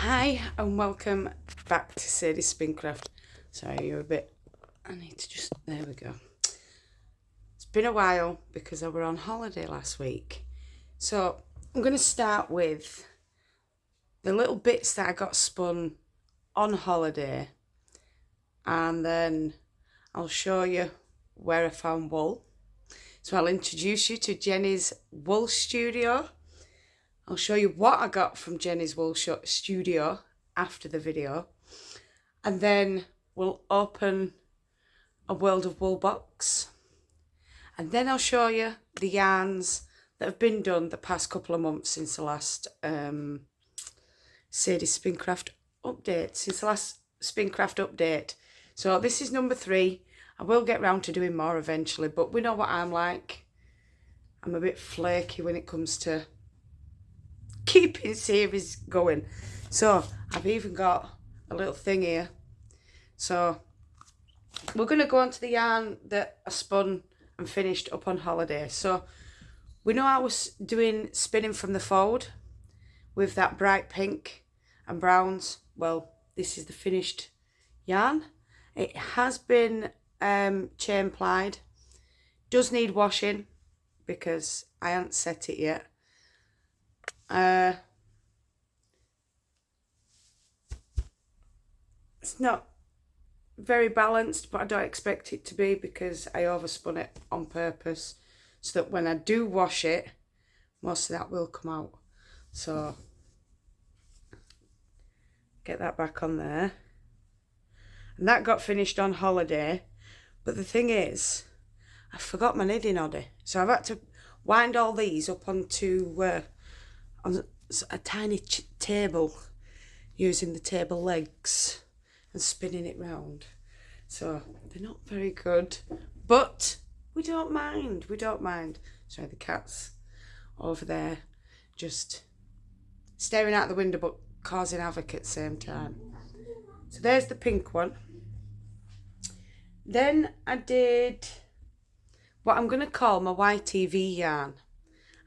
Hi and welcome back to Sari Spincraft. Sorry, you're a bit, I need to just, there we go. It's been a while because I were on holiday last week. So I'm going to start with the little bits that I got spun on holiday, and then I'll show you where I found wool. So I'll introduce you to Jennie's wool studio. I'll show you what I got from Jennie's wool studio after the video. And then we'll open a World of Wool box. And then I'll show you the yarns that have been done the past couple of months since the last Sari Spincraft update. So this is number 3. I will get round to doing more eventually, but we know what I'm like. I'm a bit flaky when it comes to keeping series going. So I've even got a little thing here. So we're going to go on to the yarn that I spun and finished up on holiday. So we know I was doing spinning from the fold with that bright pink and browns. Well, this is the finished yarn. It has been chain plied. Does need washing because I haven't set it yet. It's not very balanced, but I don't expect it to be because I overspun it on purpose so that when I do wash it, most of that will come out. So get that back on there. And that got finished on holiday, but the thing is, I forgot my knitting oddy, so I've had to wind all these up onto on a tiny table using the table legs and spinning it round. So they're not very good, but we don't mind. Sorry, the cat's over there just staring out the window but causing havoc at the same time. So there's the pink one. Then I did what I'm going to call my Ytv yarn.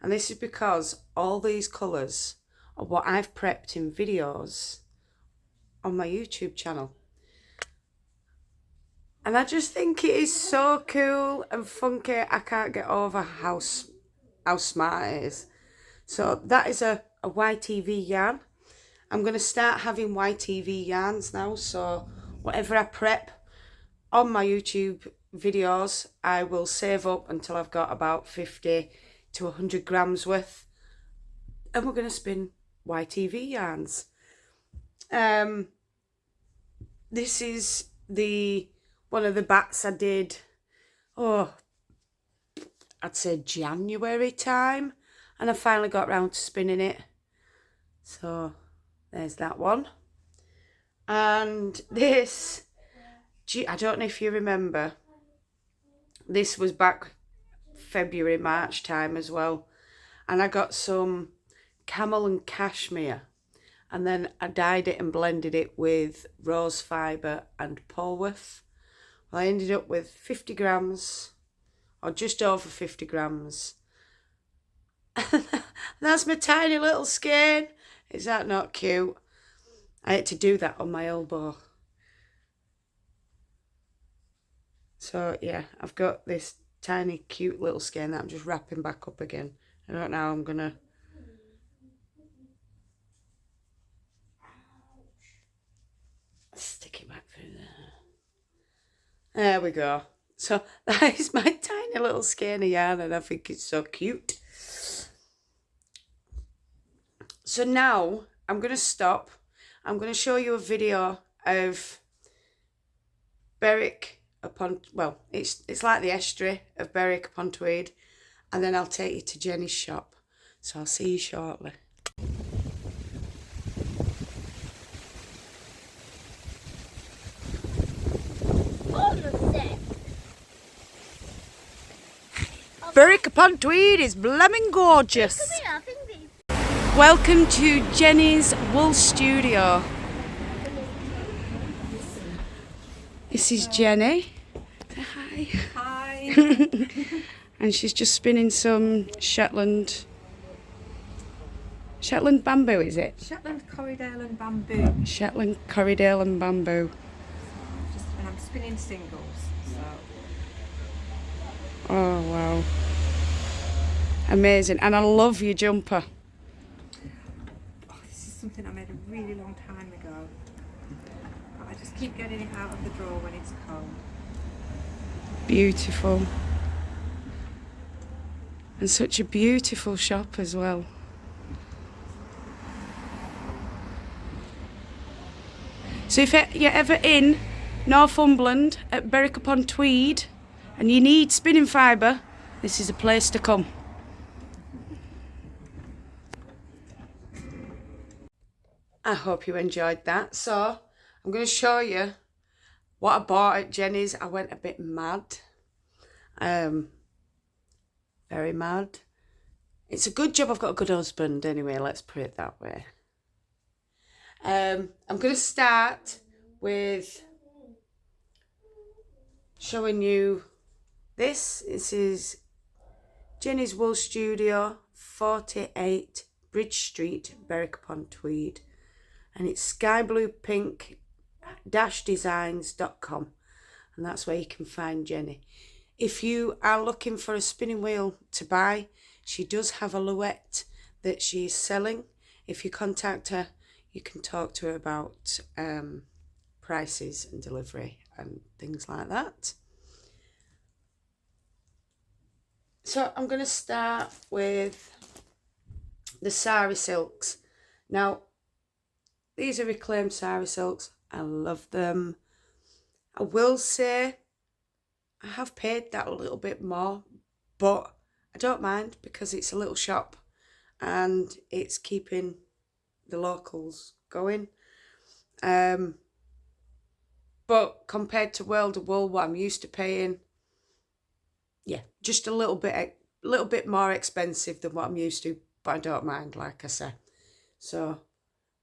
And this is because all these colours are what I've prepped in videos on my YouTube channel. And I just think it is so cool and funky. I can't get over how smart it is. So that is a Ytv yarn. I'm going to start having Ytv yarns now. So whatever I prep on my YouTube videos, I will save up until I've got about 50 to 100 grams worth, and we're going to spin Ytv yarns. This is one of the bats I did, I'd say January time, and I finally got round to spinning it. So there's that one. And this, I don't know if you remember, this was back February, March time as well, and I got some camel and cashmere, and then I dyed it and blended it with rose fibre and Polworth. Well, I ended up with 50 grams or just over 50 grams. That's my tiny little skein. Is that not cute? I had to do that on my elbow. So yeah, I've got this tiny cute little skein that I'm just wrapping back up again. I don't know how I'm gonna stick it back through there. There we go. So that is my tiny little skein of yarn, and I think it's so cute. So now I'm gonna stop. I'm gonna show you a video of it's like the estuary of Berwick-upon-Tweed, and then I'll take you to Jennie's shop. So I'll see you shortly. Berwick-upon-Tweed is blooming gorgeous. Welcome to Jennie's wool studio. This is Jennie. Say hi. Hi. And she's just spinning some Shetland Shetland Bamboo, is it? Shetland Corriedale and Bamboo. Shetland Corriedale and Bamboo. And I'm spinning singles. So. Oh, wow. Amazing. And I love your jumper. Oh, this is something I made a really long time ago. But I just keep getting it out of the drawer when it's cold. Beautiful. And such a beautiful shop as well. So if you're ever in Northumberland at Berwick-upon-Tweed and you need spinning fibre, this is a place to come. I hope you enjoyed that. So I'm going to show you what I bought at Jennie's. I went a bit mad. Very mad. It's a good job I've got a good husband anyway, let's put it that way. I'm going to start with showing you this. This is Jennie's Wool Studio, 48 Bridge Street, Berwick-upon-Tweed. And it's skybluepink-designs.com. And that's where you can find Jennie. If you are looking for a spinning wheel to buy, she does have a Louette that she's selling. If you contact her, you can talk to her about prices and delivery and things like that. So I'm going to start with the Sari Silks. Now, these are reclaimed Sari Silks. I love them. I will say I have paid that a little bit more, but I don't mind because it's a little shop and it's keeping the locals going. But compared to World of Wool, what I'm used to paying, yeah, just a little bit more expensive than what I'm used to, but I don't mind, like I said. So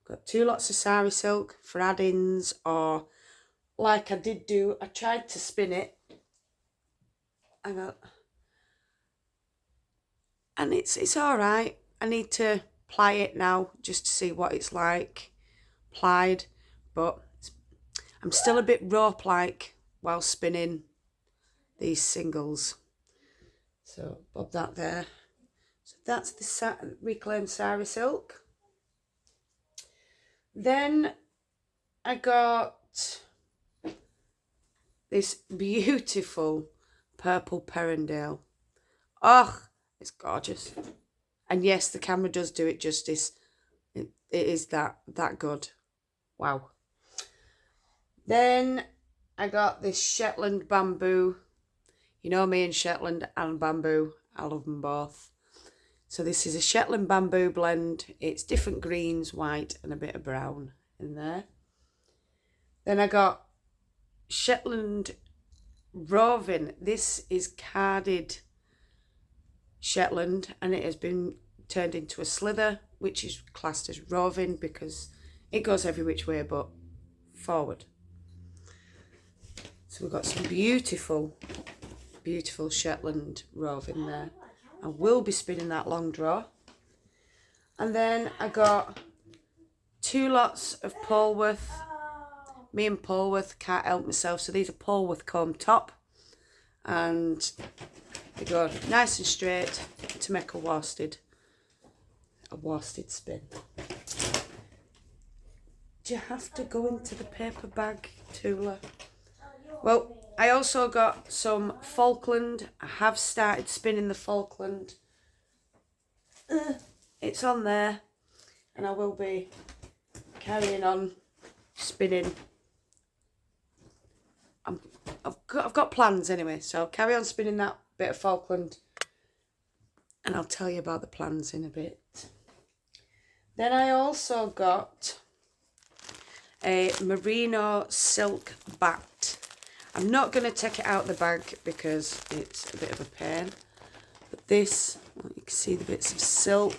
I've got 2 lots of Sari Silk for add-ins, or like I did do, I tried to spin it. And it's all right. I need to ply it now just to see what it's like plied, but I'm still a bit rope-like while spinning these singles. So bob that there. So that's the reclaimed Sari Silk. Then I got this beautiful purple Perendale. Oh, it's gorgeous. And yes, the camera does do it justice. It is that good. Wow. Then I got this Shetland Bamboo. You know me and Shetland and Bamboo. I love them both. So this is a Shetland Bamboo blend. It's different greens, white and a bit of brown in there. Then I got Shetland Roving. This is carded Shetland and it has been turned into a slither, which is classed as roving because it goes every which way but forward. So we've got some beautiful Shetland roving there. I will be spinning that long draw. And then I got 2 lots of Polworth. Me and Polworth can't help myself, so these are Polworth comb top, and they go nice and straight to make a worsted spin. Do you have to go into the paper bag, Tula? Well, I also got some Falkland. I have started spinning the Falkland. It's on there, and I will be carrying on spinning. I've got plans anyway, so I'll carry on spinning that bit of Falkland, and I'll tell you about the plans in a bit. Then I also got a Merino Silk Bat. I'm not going to take it out of the bag because it's a bit of a pain. But this, you can see the bits of silk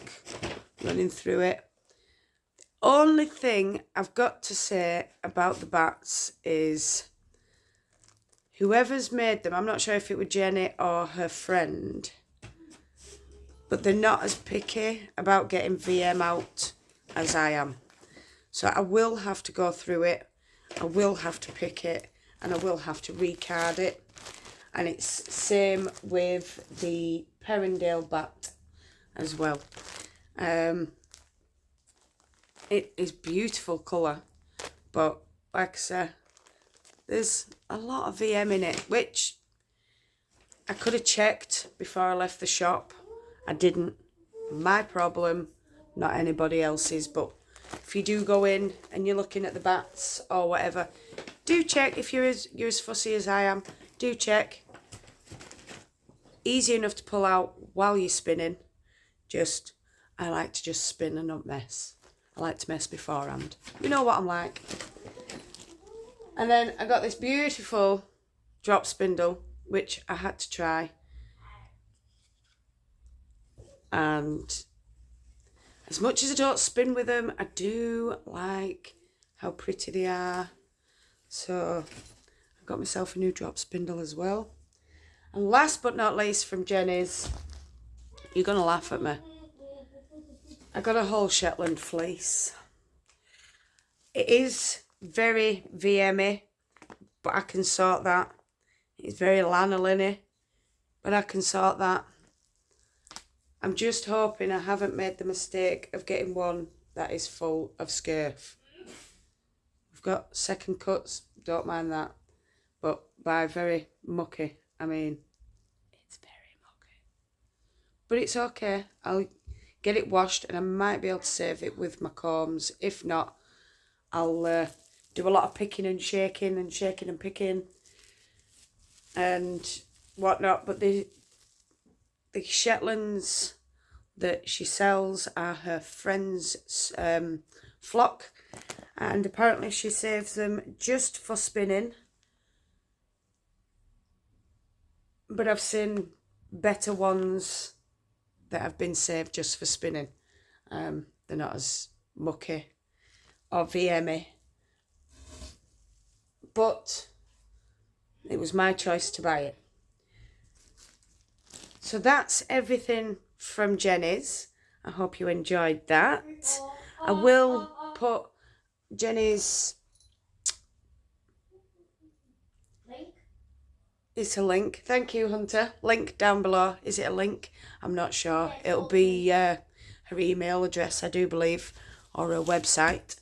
running through it. The only thing I've got to say about the bats is whoever's made them, I'm not sure if it was Jennie or her friend, but they're not as picky about getting VM out as I am. So I will have to go through it, I will have to pick it, and I will have to recard it. And it's same with the Merino Bat as well. It is beautiful colour, but like I said, there's a lot of VM in it, which I could have checked before I left the shop. I didn't. My problem, not anybody else's. But if you do go in and you're looking at the bats or whatever, do check. If you're as fussy as I am, do check. Easy enough to pull out while you're spinning. I like to just spin and not mess. I like to mess beforehand. You know what I'm like. And then I got this beautiful drop spindle, which I had to try. And as much as I don't spin with them, I do like how pretty they are. So I got myself a new drop spindle as well. And last but not least from Jennie's, you're going to laugh at me, I got a whole Shetland Fleece. It is very VM-y, but I can sort that. It's very lanolin-y, but I can sort that. I'm just hoping I haven't made the mistake of getting one that is full of scurf. We've got second cuts, don't mind that. But by very mucky, I mean, it's very mucky. But it's okay. I'll get it washed and I might be able to save it with my combs. If not, I'll do a lot of picking and shaking and picking and whatnot. But the Shetlands that she sells are her friend's flock, and apparently she saves them just for spinning. But I've seen better ones that have been saved just for spinning. They're not as mucky or VM-y. But it was my choice to buy it. So that's everything from Jennie's. I hope you enjoyed that. I will put Jennie's... It's a link. Thank you, Hunter. Link down below. Is it a link? I'm not sure. It'll be her email address, I do believe, or her website.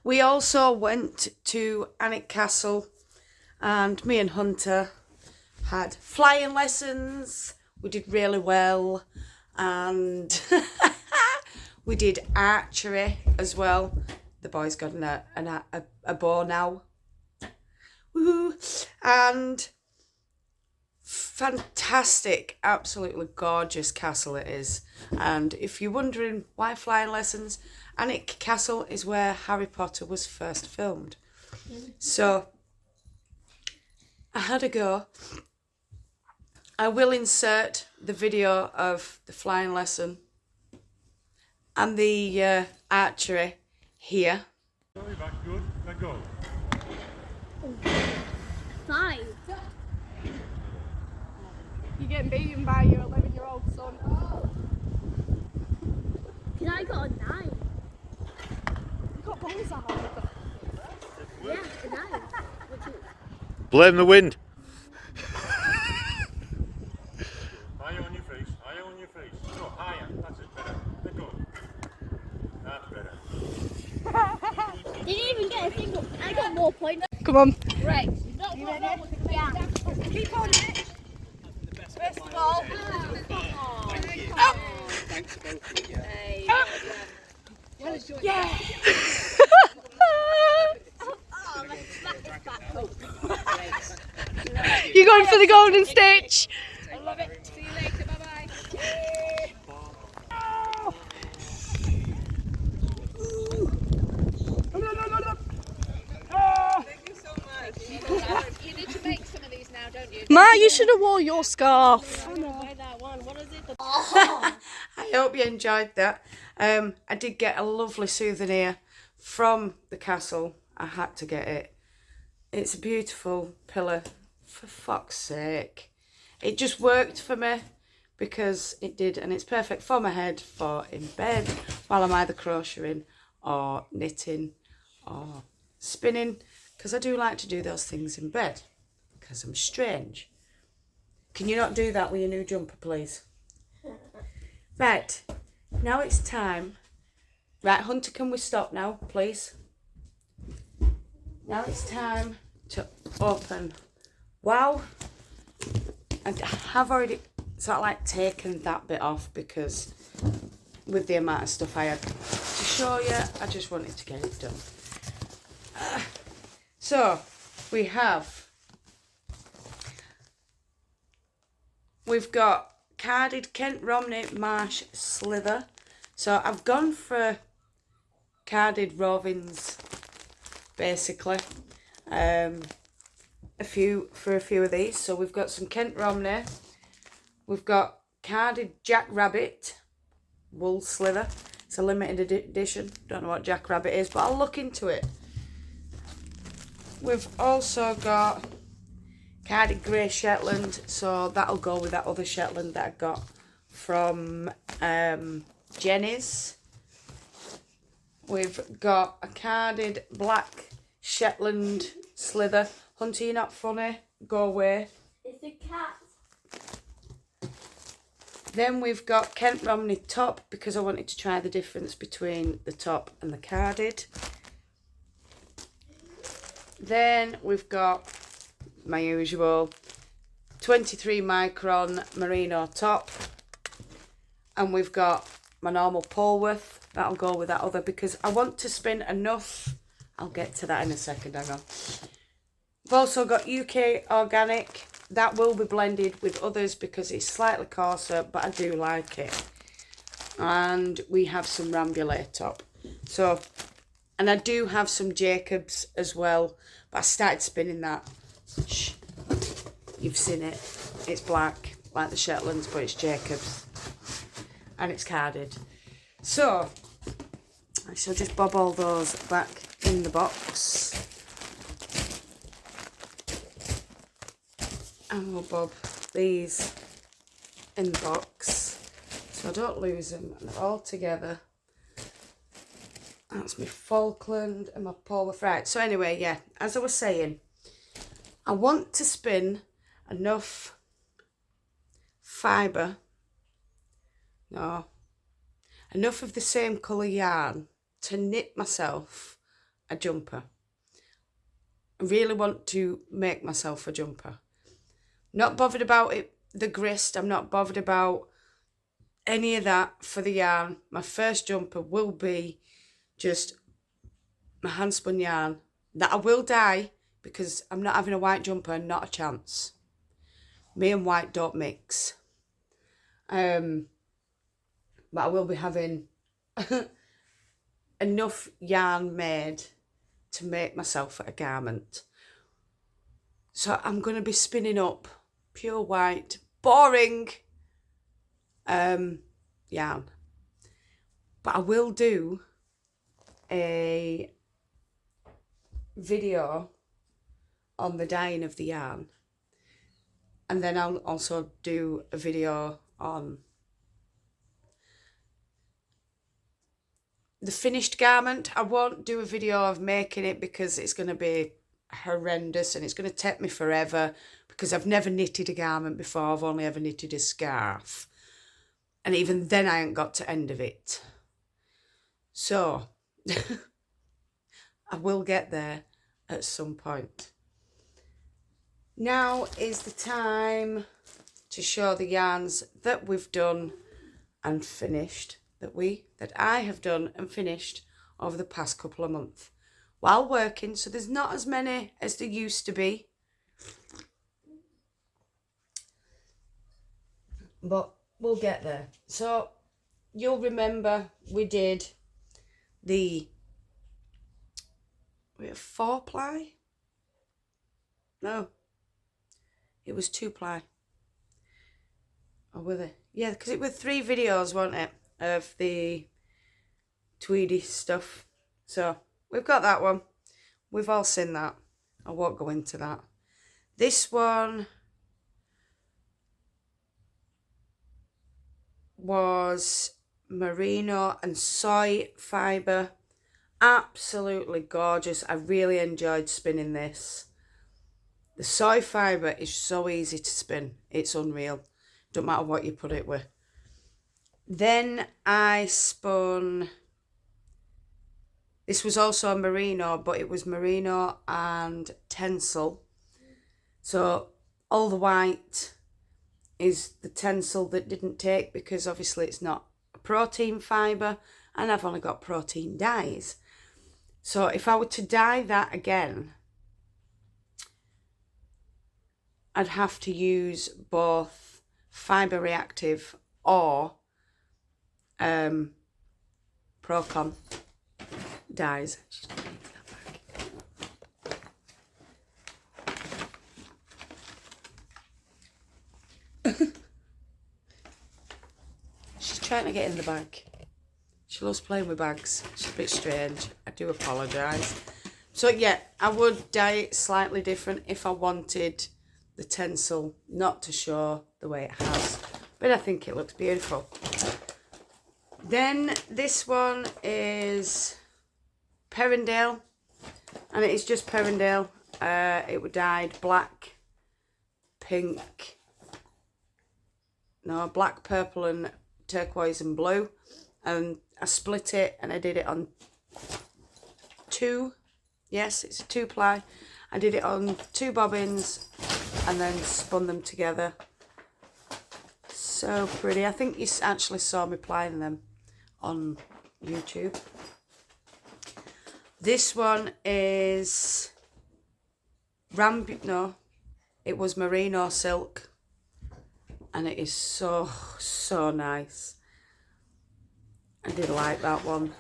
We also went to Alnwick Castle, and me and Hunter had flying lessons. We did really well, and we did archery as well. The boys got a bow now. Woohoo! And fantastic, absolutely gorgeous castle it is. And if you're wondering why flying lessons, Alnwick Castle is where Harry Potter was first filmed. So I had a go. I will insert the video of the flying lesson and the archery here. Good. Let go. 5. You're getting beaten by your 11-year-old son. Because I got a 9. You got bullseye. Yeah, a 9. Which is... Blame the wind. Higher on your face. Higher on your face. No, higher. That's it. Better. Let go. That's better. Didn't even get a single. I got more points. Come on. Right. You ready? Yeah. Keep holding it. First of all. Thanks to both of you. Yeah. You're going for the golden stitch. I love it. See you later. Bye-bye. Thank you so much. You need to make some of these now, don't you? Ma, you should have wore your scarf. I hope you enjoyed that. I did get a lovely souvenir from the castle. I had to get it. It's a beautiful pillar, for fuck's sake. It just worked for me. because it did, and it's perfect for my head, for in bed while I'm either crocheting or knitting or spinning, because I do like to do those things in bed because I'm strange. Can you not do that with your new jumper, please? Right, now it's time. Right, Hunter, can we stop now, please? Now it's time to open. Wow. I have already sort of like taken that bit off because with the amount of stuff I had to show you, I just wanted to get it done. So we've got carded Kent Romney Marsh Slither. So I've gone for carded rovings basically. A few of these. So we've got some Kent Romney. We've got carded Jack Rabbit wool slither. It's a limited edition. Don't know what Jack Rabbit is, but I'll look into it. We've also got carded grey Shetland, so that'll go with that other Shetland that I got from Jennie's. We've got a carded black Shetland slither. Hunter, you're not funny. Go away. It's a cat. Then we've got Kent Romney top, because I wanted to try the difference between the top and the carded. Then we've got my usual 23 micron merino top. And we've got my normal Polworth. That'll go with that other because I want to spin enough. I'll get to that in a second, hang on. I've also got UK Organic. That will be blended with others because it's slightly coarser, but I do like it. And we have some Rambouillet top. So, and I do have some Jacobs as well, but I started spinning that. Shh. You've seen it. It's black, like the Shetlands, but it's Jacobs. And it's carded. So, I shall just bob all those back in the box. And we'll bob these in the box so I don't lose them, and they're all together. That's my Falkland and my Polworth. Right, so anyway, yeah, as I was saying, I want to spin enough fibre, enough of the same colour yarn to knit myself a jumper. I really want to make myself a jumper. Not bothered about it, the grist. I'm not bothered about any of that for the yarn. My first jumper will be just my hand spun yarn that I will dye because I'm not having a white jumper, not a chance. Me and white don't mix. But I will be having enough yarn made to make myself a garment. So I'm going to be spinning up pure white, boring yarn. But I will do a video on the dyeing of the yarn. And then I'll also do a video on the finished garment. I won't do a video of making it because it's going to be horrendous and it's going to take me forever because I've never knitted a garment before. I've only ever knitted a scarf, and even then I ain't got to end of it. So I will get there at some point. Now is the time to show the yarns that we've done and finished, that I have done and finished over the past couple of months while working. So there's not as many as there used to be, but we'll get there. So you'll remember we did we have 4-ply? No, it was 2-ply. Or were they? Yeah, because it was 3 videos, wasn't it, of the tweedy stuff. So we've got that one. We've all seen that. I won't go into that. This one was Merino and Soy Fiber. Absolutely gorgeous. I really enjoyed spinning this. The soy fibre is so easy to spin. It's unreal. Don't matter what you put it with. Then I spun, this was also a merino, but it was merino and tencel. So all the white is the tencel that didn't take, because obviously it's not a protein fibre and I've only got protein dyes. So if I were to dye that again, I'd have to use both fibre reactive or Procon dyes. She's trying to get in the bag. She loves playing with bags. She's a bit strange. I do apologise. So yeah, I would dye it slightly different if I wanted the tencel not to show the way it has. But I think it looks beautiful. Then this one is Perendale. And it is just Perendale. It was dyed black, pink, no, black, purple and turquoise and blue. And I split it and I did it on two. Yes, it's a 2-ply. I did it on 2 bobbins and then spun them together. So pretty. I think you actually saw me plying them on YouTube. This one is it was Merino Silk. And it is so, so nice. I did like that one.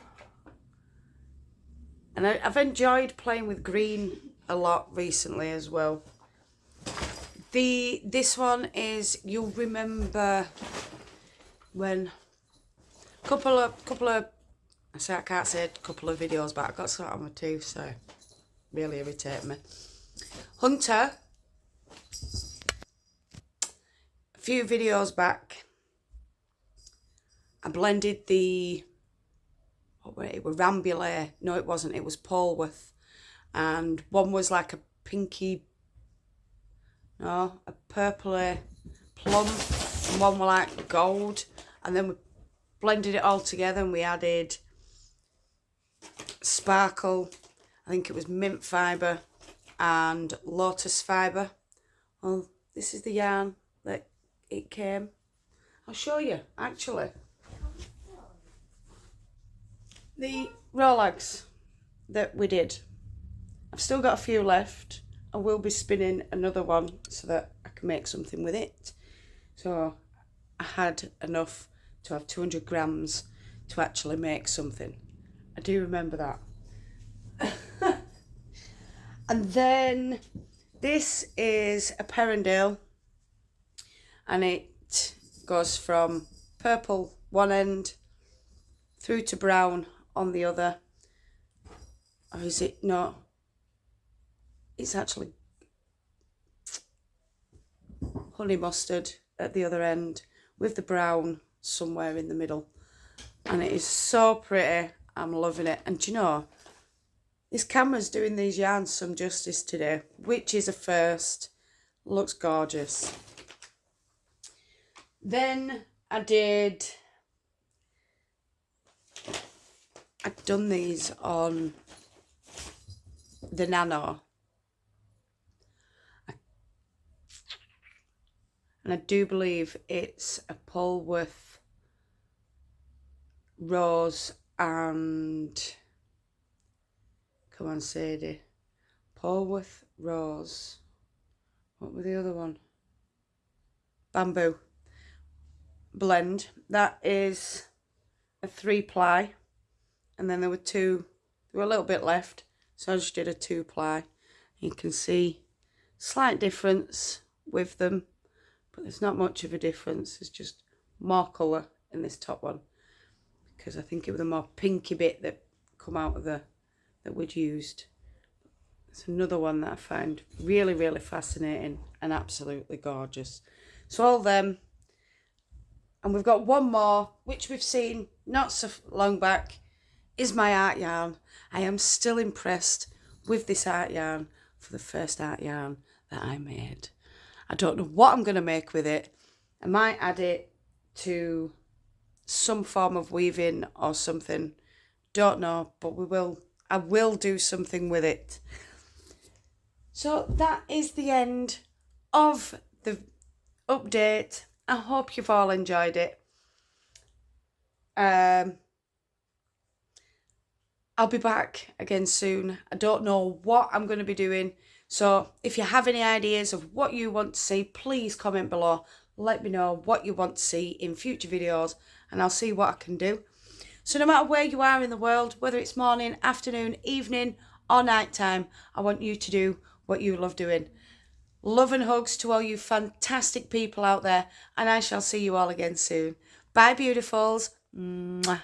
And I've enjoyed playing with green a lot recently as well. This one is, you'll remember when a couple of I can't say a couple of videos back, I got something on my tooth, so really irritate me. Hunter, a few videos back, I blended the, it was Rambouillet. No, it wasn't. It was Polworth. And one was like a pinky, no, a purpley plum. And one was like gold. And then we blended it all together and we added sparkle. I think it was mint fibre and lotus fibre. Well, this is the yarn that it came. I'll show you, actually. The Rolex that we did. I've still got a few left. I will be spinning another one so that I can make something with it. So I had enough to have 200 grams to actually make something. I do remember that. And then this is a Perendale. And it goes from purple one end through to brown on the other. Or is it not? It's actually honey mustard at the other end with the brown somewhere in the middle. And it is so pretty. I'm loving it. And do you know, this camera's doing these yarns some justice today, which is a first. Looks gorgeous. Then I'd done these on the Nano. And I do believe it's a Polworth Rose and, come on Sadie, Polworth Rose, what was the other one? Bamboo blend. That is a 3-ply. And then there were a little bit left, so I just did a 2-ply. You can see slight difference with them, but there's not much of a difference. There's just more colour in this top one, because I think it was the more pinky bit that come out of that we'd used. It's another one that I find really, really fascinating and absolutely gorgeous. So all them, And we've got one more, which we've seen not so long back, is my art yarn. I am still impressed with this art yarn for the first art yarn that I made. I don't know what I'm going to make with it. I might add it to some form of weaving or something. Don't know, but I will do something with it. So that is the end of the update. I hope you've all enjoyed it. I'll be back again soon. I don't know what I'm going to be doing. So if you have any ideas of what you want to see, please comment below. Let me know what you want to see in future videos and I'll see what I can do. So no matter where you are in the world, whether it's morning, afternoon, evening or night time, I want you to do what you love doing. Love and hugs to all you fantastic people out there, and I shall see you all again soon. Bye, beautifuls. Mwah.